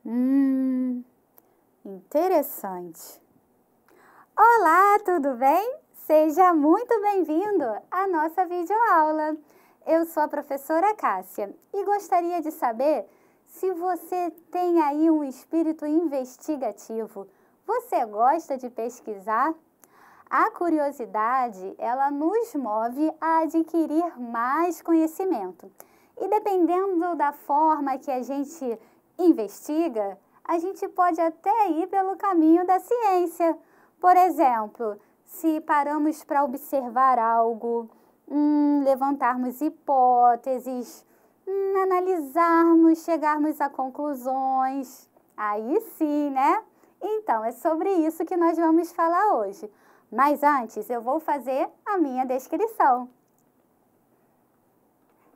Hum, interessante. Olá, tudo bem? Seja muito bem-vindo à nossa videoaula. Eu sou a professora Cássia e gostaria de saber se você tem aí um espírito investigativo. Você gosta de pesquisar? A curiosidade, ela nos move a adquirir mais conhecimento. E dependendo da forma que a gente investiga, a gente pode até ir pelo caminho da ciência. Por exemplo, se paramos para observar algo, levantarmos hipóteses, analisarmos, chegarmos a conclusões, aí sim, né? Então, é sobre isso que nós vamos falar hoje. Mas antes, eu vou fazer a minha descrição.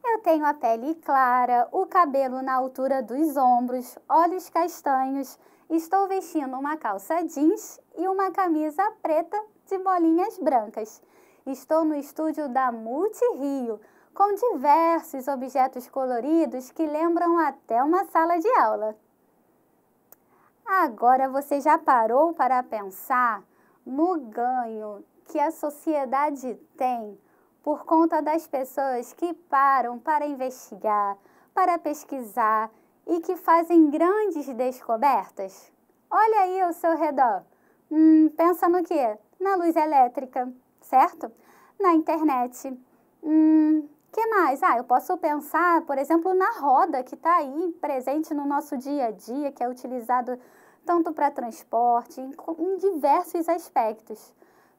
Eu tenho a pele clara, o cabelo na altura dos ombros, olhos castanhos, estou vestindo uma calça jeans e uma camisa preta de bolinhas brancas. Estou no estúdio da Multirio, com diversos objetos coloridos que lembram até uma sala de aula. Agora você já parou para pensar no ganho que a sociedade tem por conta das pessoas que param para investigar, para pesquisar e que fazem grandes descobertas? Olha aí ao seu redor. Pensa no quê? Na luz elétrica, certo? Na internet. Que mais? Eu posso pensar, por exemplo, na roda que está aí presente no nosso dia a dia, que é utilizado tanto para transporte, em diversos aspectos.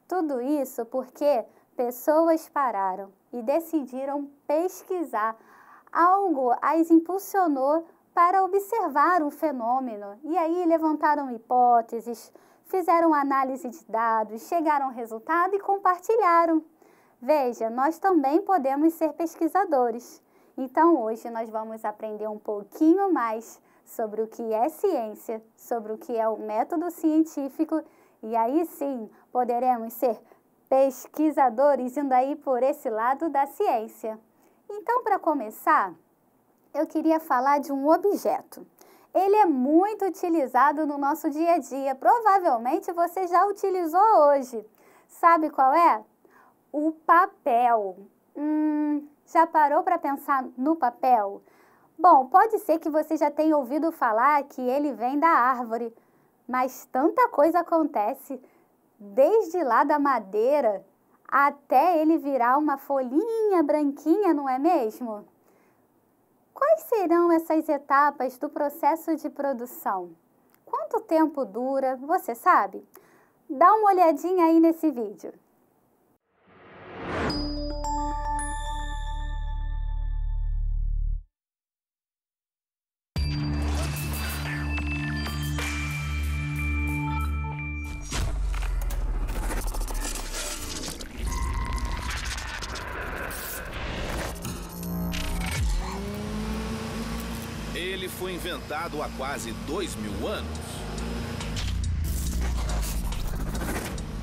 Tudo isso porque pessoas pararam e decidiram pesquisar. Algo as impulsionou para observar um fenômeno e aí levantaram hipóteses, fizeram análise de dados, chegaram ao resultado e compartilharam. Veja, nós também podemos ser pesquisadores. Então, hoje nós vamos aprender um pouquinho mais sobre o que é ciência, sobre o que é o método científico, e aí sim poderemos ser pesquisadores indo aí por esse lado da ciência. Então, para começar, eu queria falar de um objeto. Ele é muito utilizado no nosso dia a dia, provavelmente você já utilizou hoje. Sabe qual é? O papel. Já parou para pensar no papel? Bom, pode ser que você já tenha ouvido falar que ele vem da árvore, mas tanta coisa acontece, desde lá da madeira até ele virar uma folhinha branquinha, não é mesmo? Quais serão essas etapas do processo de produção? Quanto tempo dura, você sabe? Dá uma olhadinha aí nesse vídeo. Ele foi inventado há quase 2000 anos.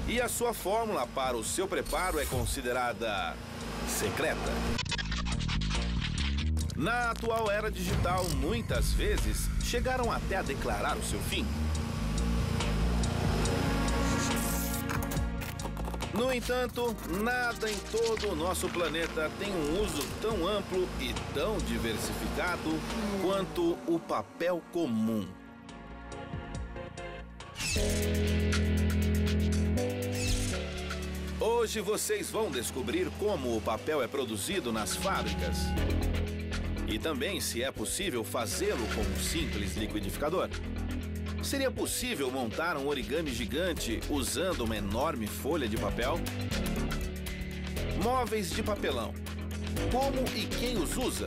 E a sua fórmula para o seu preparo é considerada secreta. Na atual era digital, muitas vezes chegaram até a declarar o seu fim. No entanto, nada em todo o nosso planeta tem um uso tão amplo e tão diversificado quanto o papel comum. Hoje vocês vão descobrir como o papel é produzido nas fábricas e também se é possível fazê-lo com um simples liquidificador. Seria possível montar um origami gigante usando uma enorme folha de papel? Móveis de papelão. Como e quem os usa?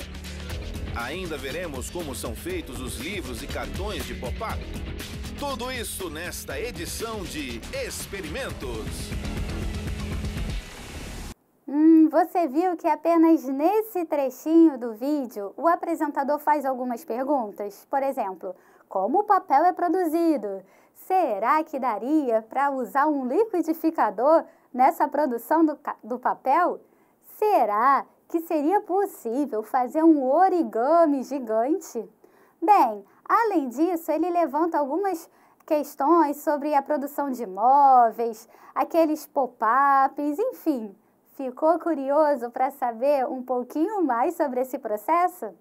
Ainda veremos como são feitos os livros e cartões de pop-up. Tudo isso nesta edição de Experimentos. Você viu que apenas nesse trechinho do vídeo o apresentador faz algumas perguntas? Por exemplo, como o papel é produzido? Será que daria para usar um liquidificador nessa produção do papel? Será que seria possível fazer um origami gigante? Bem, além disso, ele levanta algumas questões sobre a produção de móveis, aqueles pop-ups, enfim. Ficou curioso para saber um pouquinho mais sobre esse processo?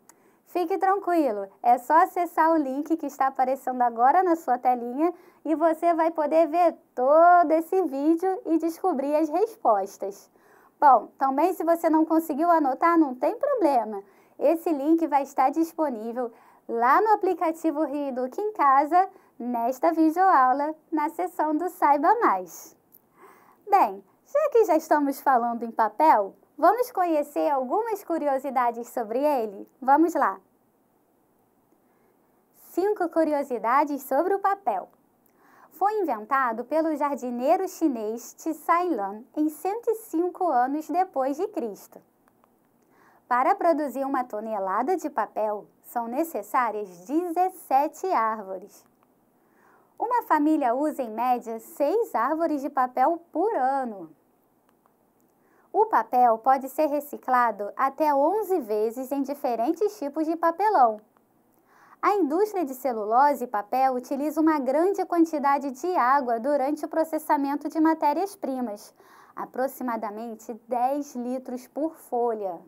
Fique tranquilo, é só acessar o link que está aparecendo agora na sua telinha e você vai poder ver todo esse vídeo e descobrir as respostas. Bom, também se você não conseguiu anotar, não tem problema. Esse link vai estar disponível lá no aplicativo RioEduca em Casa, nesta videoaula, na seção do Saiba Mais. Bem, já que já estamos falando em papel, vamos conhecer algumas curiosidades sobre ele? Vamos lá! 5 curiosidades sobre o papel. Foi inventado pelo jardineiro chinês Tsai Lan em 105 anos depois de Cristo. Para produzir 1 tonelada de papel, são necessárias 17 árvores. Uma família usa, em média, 6 árvores de papel por ano. O papel pode ser reciclado até 11 vezes em diferentes tipos de papelão. A indústria de celulose e papel utiliza uma grande quantidade de água durante o processamento de matérias-primas, aproximadamente 10 litros por folha.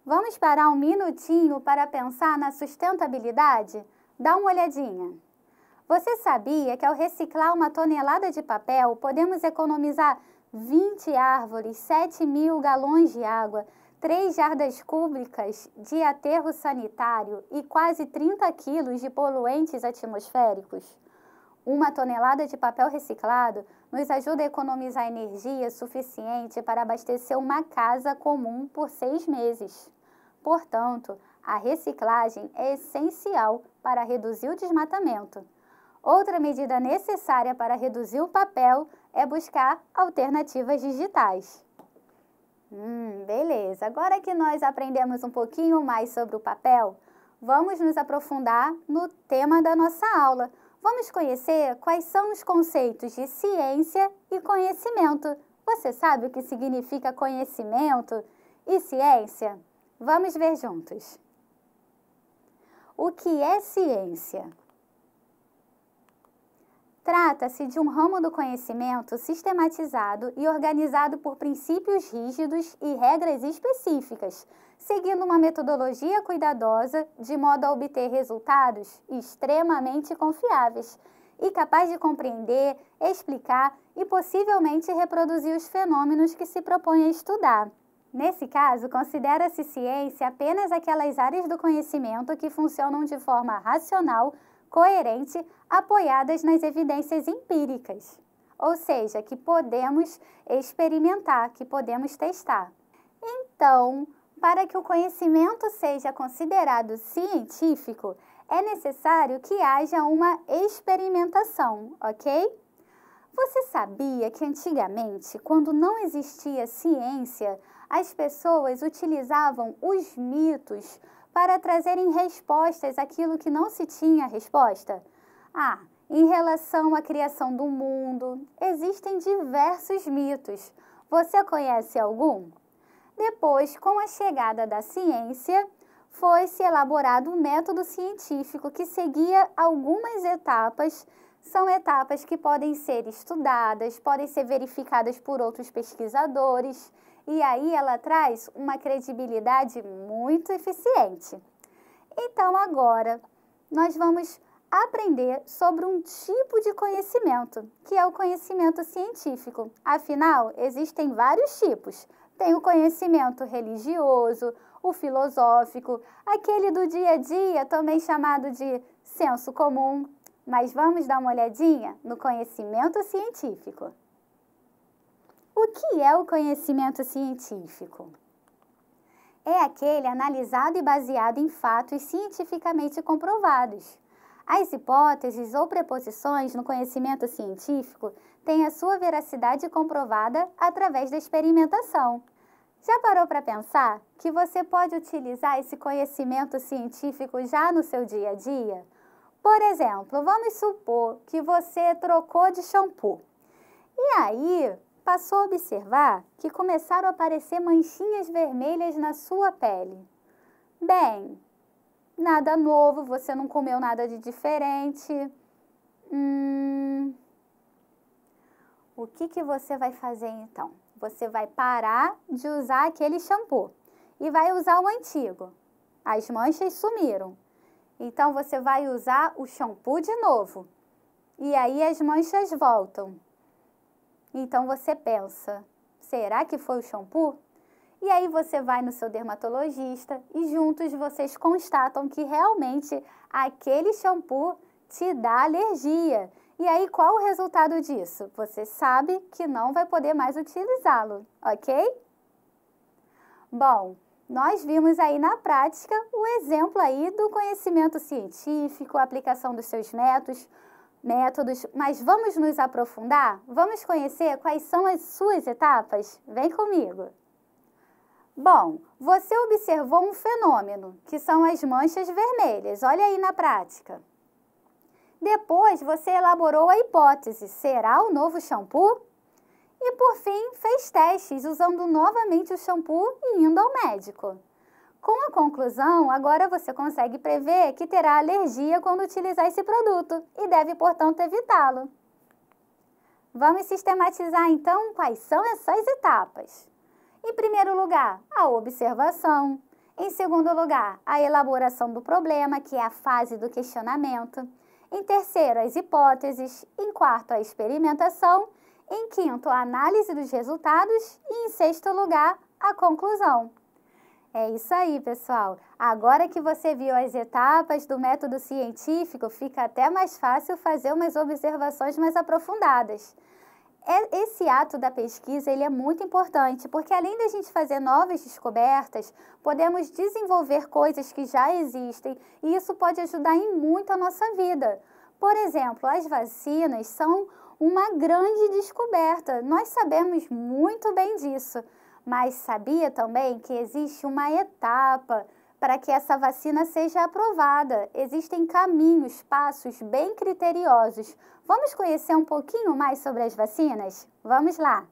Vamos parar um minutinho para pensar na sustentabilidade? Dá uma olhadinha. Você sabia que ao reciclar 1 tonelada de papel, podemos economizar 20 árvores, 7.000 galões de água, 3 jardas cúbicas de aterro sanitário e quase 30 quilos de poluentes atmosféricos? 1 tonelada de papel reciclado nos ajuda a economizar energia suficiente para abastecer uma casa comum por 6 meses. Portanto, a reciclagem é essencial para reduzir o desmatamento. Outra medida necessária para reduzir o papel é buscar alternativas digitais. Beleza. Agora que nós aprendemos um pouquinho mais sobre o papel, vamos nos aprofundar no tema da nossa aula. Vamos conhecer quais são os conceitos de ciência e conhecimento. Você sabe o que significa conhecimento e ciência? Vamos ver juntos. O que é ciência? Trata-se de um ramo do conhecimento sistematizado e organizado por princípios rígidos e regras específicas, seguindo uma metodologia cuidadosa de modo a obter resultados extremamente confiáveis e capaz de compreender, explicar e possivelmente reproduzir os fenômenos que se propõe a estudar. Nesse caso, considera-se ciência apenas aquelas áreas do conhecimento que funcionam de forma racional, coerente, apoiadas nas evidências empíricas, ou seja, que podemos experimentar, que podemos testar. Então, para que o conhecimento seja considerado científico, é necessário que haja uma experimentação, ok? Você sabia que antigamente, quando não existia ciência, as pessoas utilizavam os mitos para trazerem respostas àquilo que não se tinha resposta? Em relação à criação do mundo, existem diversos mitos. Você conhece algum? Depois, com a chegada da ciência, foi-se elaborado um método científico que seguia algumas etapas. São etapas que podem ser estudadas, podem ser verificadas por outros pesquisadores, e aí ela traz uma credibilidade muito eficiente. Então, agora, nós vamos aprender sobre um tipo de conhecimento, que é o conhecimento científico. Afinal, existem vários tipos. Tem o conhecimento religioso, o filosófico, aquele do dia a dia, também chamado de senso comum. Mas vamos dar uma olhadinha no conhecimento científico. O que é o conhecimento científico? É aquele analisado e baseado em fatos cientificamente comprovados. As hipóteses ou preposições no conhecimento científico têm a sua veracidade comprovada através da experimentação. Já parou para pensar que você pode utilizar esse conhecimento científico já no seu dia a dia? Por exemplo, vamos supor que você trocou de shampoo. E aí, passou a observar que começaram a aparecer manchinhas vermelhas na sua pele. Bem, Nada novo, você não comeu nada de diferente. O que você vai fazer então? Você vai parar de usar aquele shampoo e vai usar o antigo. As manchas sumiram. Então, você vai usar o shampoo de novo. E aí, as manchas voltam. Então, você pensa, será que foi o shampoo? E aí, você vai no seu dermatologista e juntos vocês constatam que realmente aquele shampoo te dá alergia. E aí, qual o resultado disso? Você sabe que não vai poder mais utilizá-lo, ok? Bom, nós vimos aí na prática o exemplo aí do conhecimento científico, a aplicação dos seus métodos, mas vamos nos aprofundar? Vamos conhecer quais são as suas etapas? Vem comigo! Bom, você observou um fenômeno, que são as manchas vermelhas. Olha aí na prática. Depois, você elaborou a hipótese, será o novo shampoo? E, por fim, fez testes usando novamente o shampoo e indo ao médico. Com a conclusão, agora você consegue prever que terá alergia quando utilizar esse produto e deve, portanto, evitá-lo. Vamos sistematizar, então, quais são essas etapas. Em primeiro lugar, a observação. Em segundo lugar, a elaboração do problema, que é a fase do questionamento. Em terceiro, as hipóteses. Em quarto, a experimentação. Em quinto, a análise dos resultados. E em sexto lugar, a conclusão. É isso aí, pessoal. Agora que você viu as etapas do método científico, fica até mais fácil fazer umas observações mais aprofundadas. Esse ato da pesquisa ele é muito importante, porque além da gente fazer novas descobertas, podemos desenvolver coisas que já existem e isso pode ajudar em muito a nossa vida. Por exemplo, as vacinas são uma grande descoberta. Nós sabemos muito bem disso, mas sabia também que existe uma etapa para que essa vacina seja aprovada. Existem caminhos, passos bem criteriosos. Vamos conhecer um pouquinho mais sobre as vacinas? Vamos lá!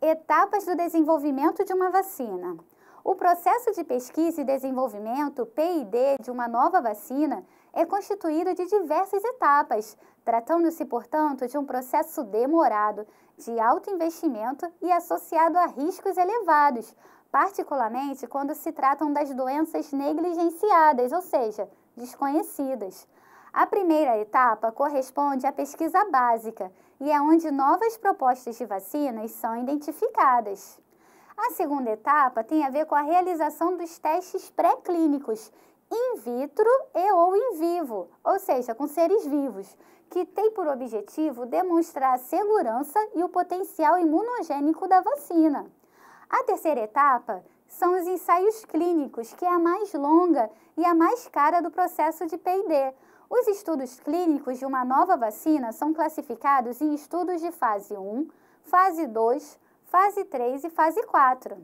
Etapas do desenvolvimento de uma vacina. O processo de pesquisa e desenvolvimento, P&D, de uma nova vacina é constituído de diversas etapas, tratando-se, portanto, de um processo demorado, de alto investimento e associado a riscos elevados, particularmente quando se tratam das doenças negligenciadas, ou seja, desconhecidas. A primeira etapa corresponde à pesquisa básica e é onde novas propostas de vacinas são identificadas. A segunda etapa tem a ver com a realização dos testes pré-clínicos, in vitro e ou in vivo, ou seja, com seres vivos, que tem por objetivo demonstrar a segurança e o potencial imunogênico da vacina. A terceira etapa são os ensaios clínicos, que é a mais longa e a mais cara do processo de P&D. Os estudos clínicos de uma nova vacina são classificados em estudos de fase 1, fase 2, fase 3 e fase 4.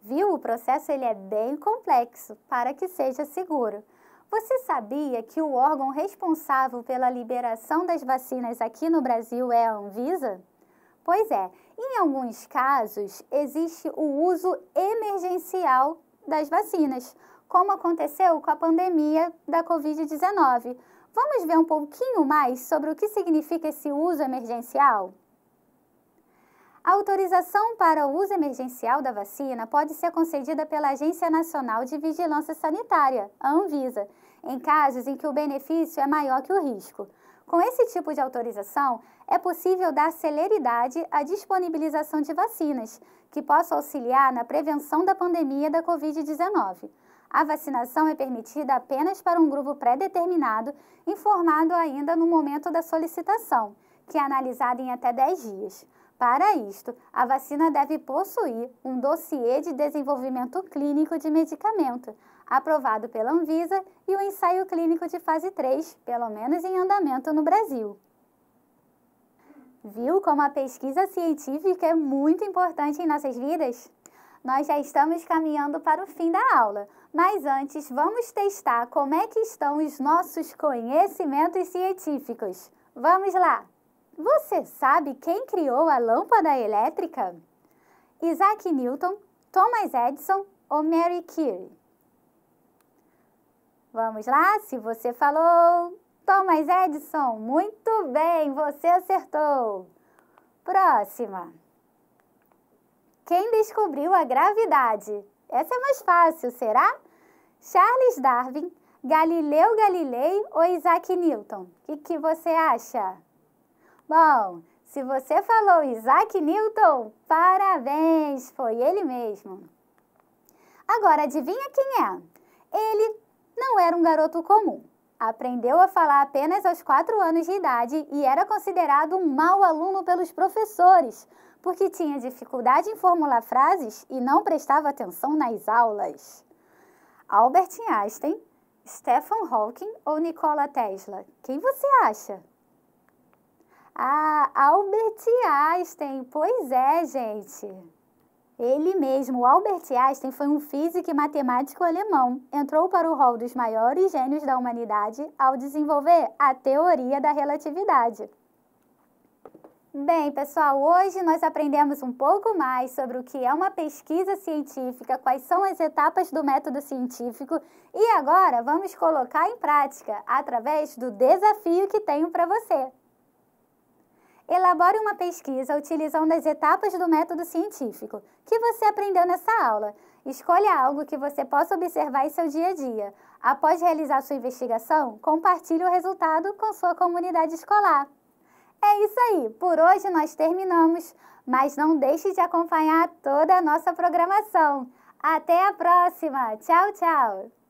Viu? O processo ele é bem complexo para que seja seguro. Você sabia que o órgão responsável pela liberação das vacinas aqui no Brasil é a Anvisa? Pois é, em alguns casos existe o uso emergencial das vacinas, como aconteceu com a pandemia da Covid-19. Vamos ver um pouquinho mais sobre o que significa esse uso emergencial? A autorização para o uso emergencial da vacina pode ser concedida pela Agência Nacional de Vigilância Sanitária, a Anvisa, em casos em que o benefício é maior que o risco. Com esse tipo de autorização, é possível dar celeridade à disponibilização de vacinas, que possam auxiliar na prevenção da pandemia da Covid-19. A vacinação é permitida apenas para um grupo pré-determinado, informado ainda no momento da solicitação, que é analisado em até 10 dias. Para isto, a vacina deve possuir um dossiê de desenvolvimento clínico de medicamento, aprovado pela Anvisa, e o ensaio clínico de fase 3, pelo menos em andamento no Brasil. Viu como a pesquisa científica é muito importante em nossas vidas? Nós já estamos caminhando para o fim da aula, mas antes vamos testar como é que estão os nossos conhecimentos científicos. Vamos lá! Você sabe quem criou a lâmpada elétrica? Isaac Newton, Thomas Edison ou Marie Curie? Vamos lá? Se você falou Thomas Edison, muito bem, você acertou. Próxima. Quem descobriu a gravidade? Essa é mais fácil, será? Charles Darwin, Galileu Galilei ou Isaac Newton? O que você acha? Bom, se você falou Isaac Newton, parabéns, foi ele mesmo. Agora, adivinha quem é? Ele não era um garoto comum. Aprendeu a falar apenas aos 4 anos de idade e era considerado um mau aluno pelos professores, porque tinha dificuldade em formular frases e não prestava atenção nas aulas. Albert Einstein, Stephen Hawking ou Nikola Tesla? Quem você acha? Ah, Albert Einstein, pois é, gente. Ele mesmo, Albert Einstein, foi um físico e matemático alemão. Entrou para o rol dos maiores gênios da humanidade ao desenvolver a teoria da relatividade. Bem, pessoal, hoje nós aprendemos um pouco mais sobre o que é uma pesquisa científica, quais são as etapas do método científico e agora vamos colocar em prática através do desafio que tenho para você. Elabore uma pesquisa utilizando as etapas do método científico que você aprendeu nessa aula. Escolha algo que você possa observar em seu dia a dia. Após realizar sua investigação, compartilhe o resultado com sua comunidade escolar. É isso aí, por hoje nós terminamos, mas não deixe de acompanhar toda a nossa programação. Até a próxima! Tchau, tchau!